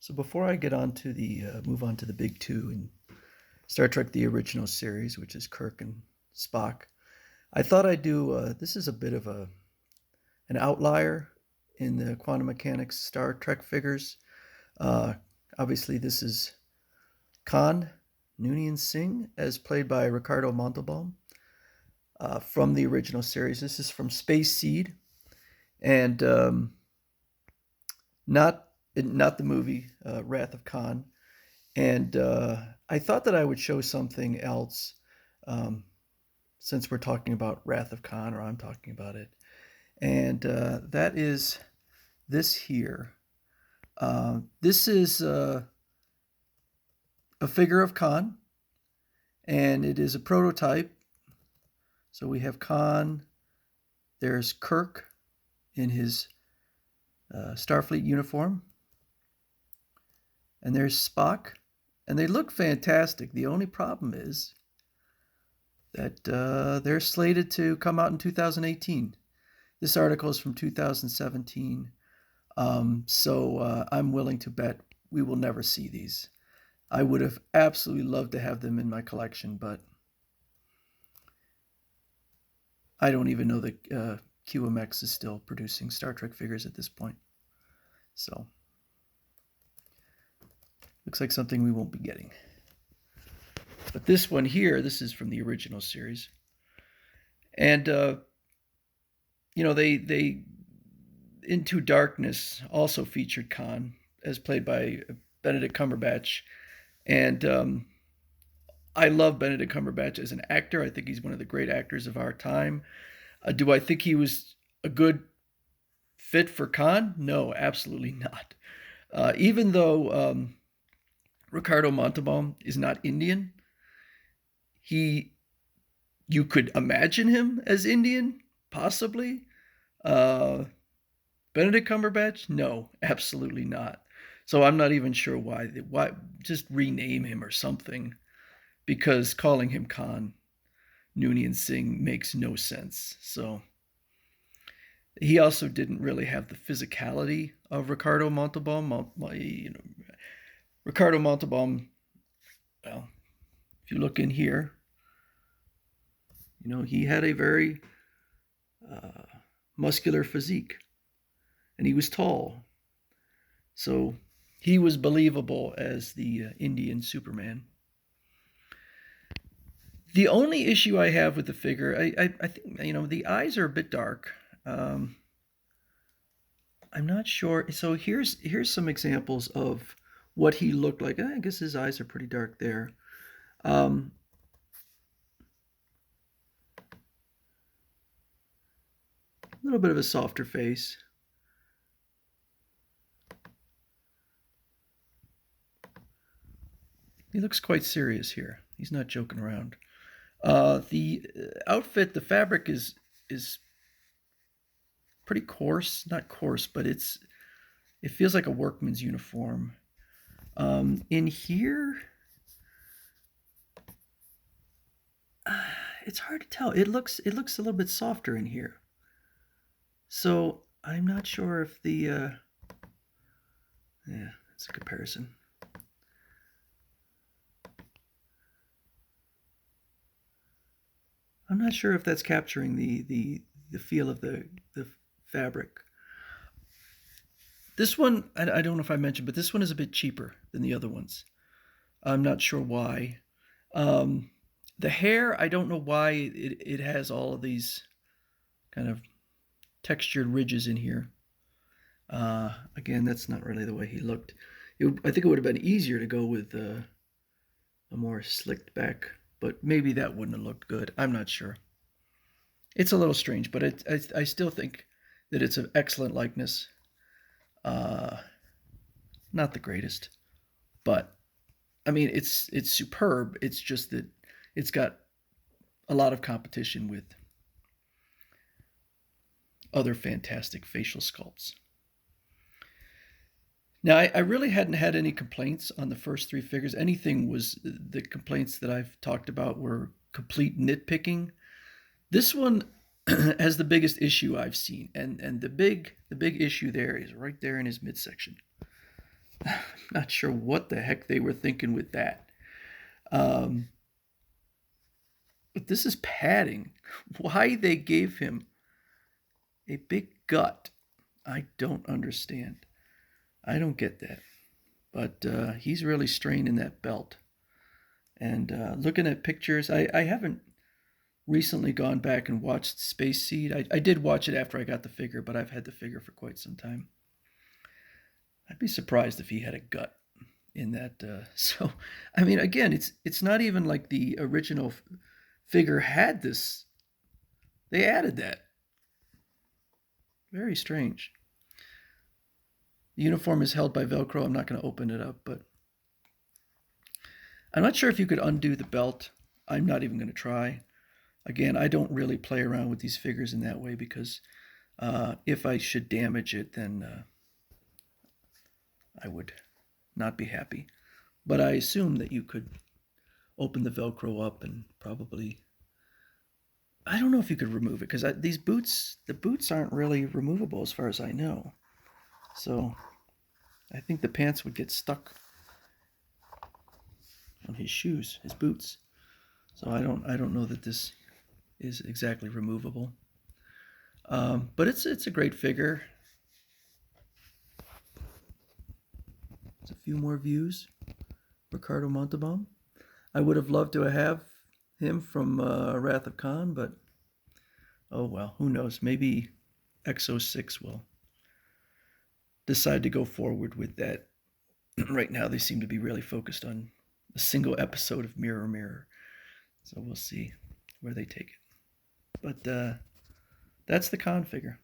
So before I get on to move on to the big two in Star Trek: The Original Series, which is Kirk and Spock, I thought I'd do. This is a bit of an outlier in the quantum mechanics Star Trek figures. Uh, Obviously, this is Khan Noonien Singh, as played by Ricardo Montalban from the original series. This is from Space Seed, and not the movie Wrath of Khan. And I thought that I would show something else um, since we're talking about Wrath of Khan, or I'm talking about it. And that is this here. This is a figure of Khan, and it is a prototype. So we have Khan. There's Kirk in his Starfleet uniform. And there's Spock. And they look fantastic. The only problem is that they're slated to come out in 2018. This article is from 2017. So I'm willing to bet we will never see these. I would have absolutely loved to have them in my collection, but I don't even know that QMX is still producing Star Trek figures at this point. So looks like something we won't be getting. But this one here, this is from the original series. And, they Into Darkness also featured Khan, as played by Benedict Cumberbatch. And I love Benedict Cumberbatch as an actor. I think he's one of the great actors of our time. Do I think he was a good fit for Khan? No, absolutely not. Even though Ricardo Montalban is not Indian, you could imagine him as Indian, possibly. Benedict Cumberbatch? No, absolutely not. So I'm not even sure why. Why just rename him or something, because calling him Khan Noonien Singh makes no sense. So he also didn't really have the physicality of Ricardo Montalban. Ricardo Montalban. Well, if you look in here, he had a very muscular physique, and he was tall. So he was believable as the Indian Superman. The only issue I have with the figure, I think, the eyes are a bit dark. I'm not sure. So here's some examples of what he looked like. I guess his eyes are pretty dark there. A little bit of a softer face. He looks quite serious here. He's not joking around. The outfit, the fabric is pretty coarse. Not coarse, but it feels like a workman's uniform. In here, it's hard to tell. It looks a little bit softer in here. So I'm not sure if yeah, it's a comparison. I'm not sure if that's capturing the feel of the fabric. This one, I don't know if I mentioned, but this one is a bit cheaper than the other ones. I'm not sure why. The hair, I don't know why it has all of these kind of textured ridges in here. Again, that's not really the way he looked. I think it would have been easier to go with a more slicked back, but maybe that wouldn't have looked good. I'm not sure. It's a little strange, but I still think that it's an excellent likeness. Not the greatest, but I mean it's superb. It's just that it's got a lot of competition with other fantastic facial sculpts. Now, I really hadn't had any complaints on the first three figures. The complaints that I've talked about were complete nitpicking. This one has the biggest issue I've seen, and the big issue there is right there in his midsection. I'm not sure what the heck they were thinking with that. Um, but this is padding. Why they gave him a big gut, I don't understand. I don't get that. But he's really straining that belt. And looking at pictures, I haven't recently gone back and watched Space Seed. I did watch it after I got the figure, but I've had the figure for quite some time. I'd be surprised if he had a gut in that. So, I mean, again, it's not even like the original figure had this. They added that. Very strange. The uniform is held by Velcro. I'm not going to open it up, but I'm not sure if you could undo the belt. I'm not even going to try. Again, I don't really play around with these figures in that way because if I should damage it, then I would not be happy. But I assume that you could open the Velcro up and probably. I don't know if you could remove it because these boots, the boots aren't really removable as far as I know. So I think the pants would get stuck on his shoes, his boots. So I don't know that this is exactly removable. But it's a great figure. There's a few more views. Ricardo Montalban. I would have loved to have him from Wrath of Khan, but oh well, who knows? Maybe X06 will decide to go forward with that. Right now, they seem to be really focused on a single episode of Mirror Mirror. So we'll see where they take it. But that's the Khan figure.